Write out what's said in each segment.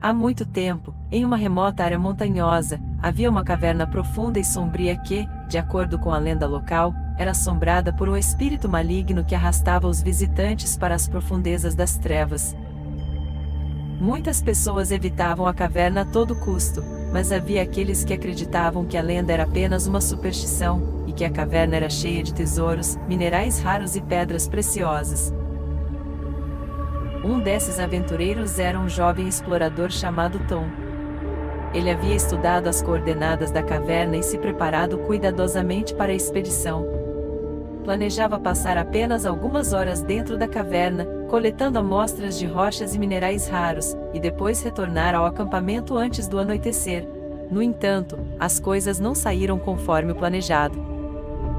Há muito tempo, em uma remota área montanhosa, havia uma caverna profunda e sombria que, de acordo com a lenda local, era assombrada por um espírito maligno que arrastava os visitantes para as profundezas das trevas. Muitas pessoas evitavam a caverna a todo custo, mas havia aqueles que acreditavam que a lenda era apenas uma superstição, e que a caverna era cheia de tesouros, minerais raros e pedras preciosas. Um desses aventureiros era um jovem explorador chamado Tom. Ele havia estudado as coordenadas da caverna e se preparado cuidadosamente para a expedição. Planejava passar apenas algumas horas dentro da caverna, coletando amostras de rochas e minerais raros, e depois retornar ao acampamento antes do anoitecer. No entanto, as coisas não saíram conforme o planejado.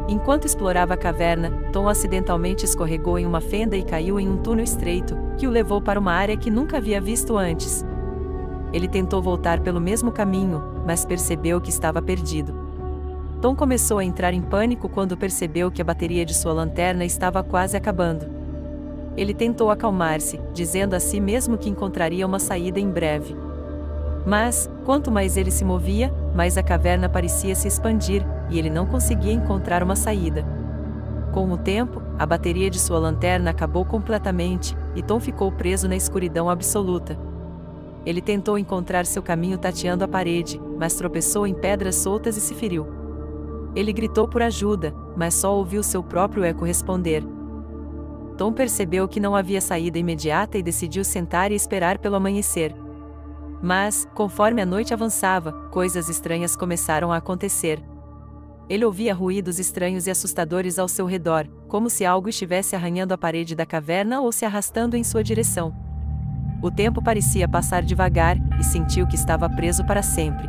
Enquanto explorava a caverna, Tom acidentalmente escorregou em uma fenda e caiu em um túnel estreito, que o levou para uma área que nunca havia visto antes. Ele tentou voltar pelo mesmo caminho, mas percebeu que estava perdido. Tom começou a entrar em pânico quando percebeu que a bateria de sua lanterna estava quase acabando. Ele tentou acalmar-se, dizendo a si mesmo que encontraria uma saída em breve. Mas, quanto mais ele se movia, mais a caverna parecia se expandir, e ele não conseguia encontrar uma saída. Com o tempo, a bateria de sua lanterna acabou completamente, e Tom ficou preso na escuridão absoluta. Ele tentou encontrar seu caminho tateando a parede, mas tropeçou em pedras soltas e se feriu. Ele gritou por ajuda, mas só ouviu seu próprio eco responder. Tom percebeu que não havia saída imediata e decidiu sentar e esperar pelo amanhecer. Mas, conforme a noite avançava, coisas estranhas começaram a acontecer. Ele ouvia ruídos estranhos e assustadores ao seu redor, como se algo estivesse arranhando a parede da caverna ou se arrastando em sua direção. O tempo parecia passar devagar, e sentiu que estava preso para sempre.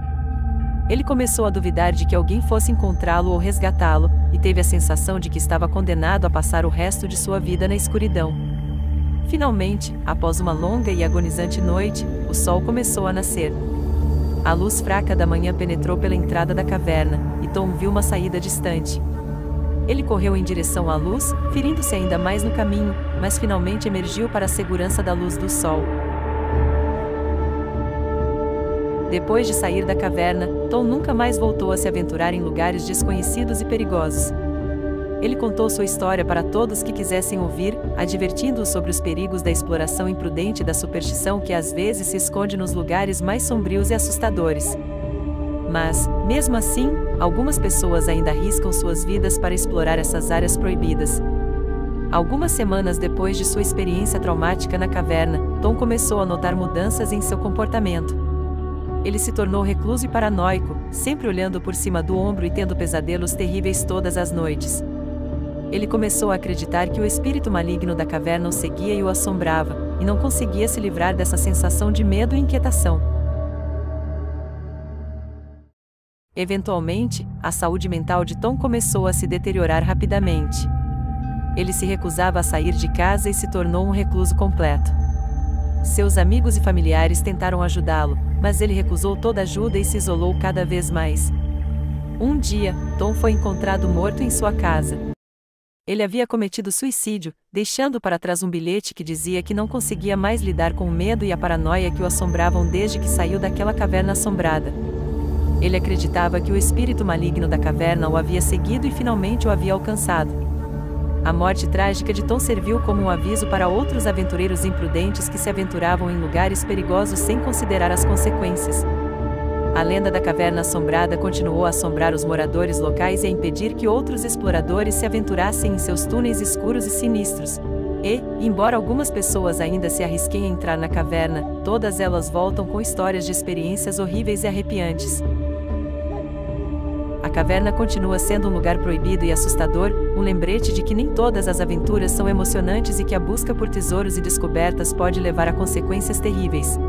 Ele começou a duvidar de que alguém fosse encontrá-lo ou resgatá-lo, e teve a sensação de que estava condenado a passar o resto de sua vida na escuridão. Finalmente, após uma longa e agonizante noite, o sol começou a nascer. A luz fraca da manhã penetrou pela entrada da caverna, e Tom viu uma saída distante. Ele correu em direção à luz, ferindo-se ainda mais no caminho, mas finalmente emergiu para a segurança da luz do sol. Depois de sair da caverna, Tom nunca mais voltou a se aventurar em lugares desconhecidos e perigosos. Ele contou sua história para todos que quisessem ouvir, advertindo-os sobre os perigos da exploração imprudente e da superstição que às vezes se esconde nos lugares mais sombrios e assustadores. Mas, mesmo assim, algumas pessoas ainda arriscam suas vidas para explorar essas áreas proibidas. Algumas semanas depois de sua experiência traumática na caverna, Tom começou a notar mudanças em seu comportamento. Ele se tornou recluso e paranoico, sempre olhando por cima do ombro e tendo pesadelos terríveis todas as noites. Ele começou a acreditar que o espírito maligno da caverna o seguia e o assombrava, e não conseguia se livrar dessa sensação de medo e inquietação. Eventualmente, a saúde mental de Tom começou a se deteriorar rapidamente. Ele se recusava a sair de casa e se tornou um recluso completo. Seus amigos e familiares tentaram ajudá-lo, mas ele recusou toda ajuda e se isolou cada vez mais. Um dia, Tom foi encontrado morto em sua casa. Ele havia cometido suicídio, deixando para trás um bilhete que dizia que não conseguia mais lidar com o medo e a paranoia que o assombravam desde que saiu daquela caverna assombrada. Ele acreditava que o espírito maligno da caverna o havia seguido e finalmente o havia alcançado. A morte trágica de Tom serviu como um aviso para outros aventureiros imprudentes que se aventuravam em lugares perigosos sem considerar as consequências. A lenda da caverna assombrada continuou a assombrar os moradores locais e a impedir que outros exploradores se aventurassem em seus túneis escuros e sinistros. E, embora algumas pessoas ainda se arrisquem a entrar na caverna, todas elas voltam com histórias de experiências horríveis e arrepiantes. A caverna continua sendo um lugar proibido e assustador, um lembrete de que nem todas as aventuras são emocionantes e que a busca por tesouros e descobertas pode levar a consequências terríveis.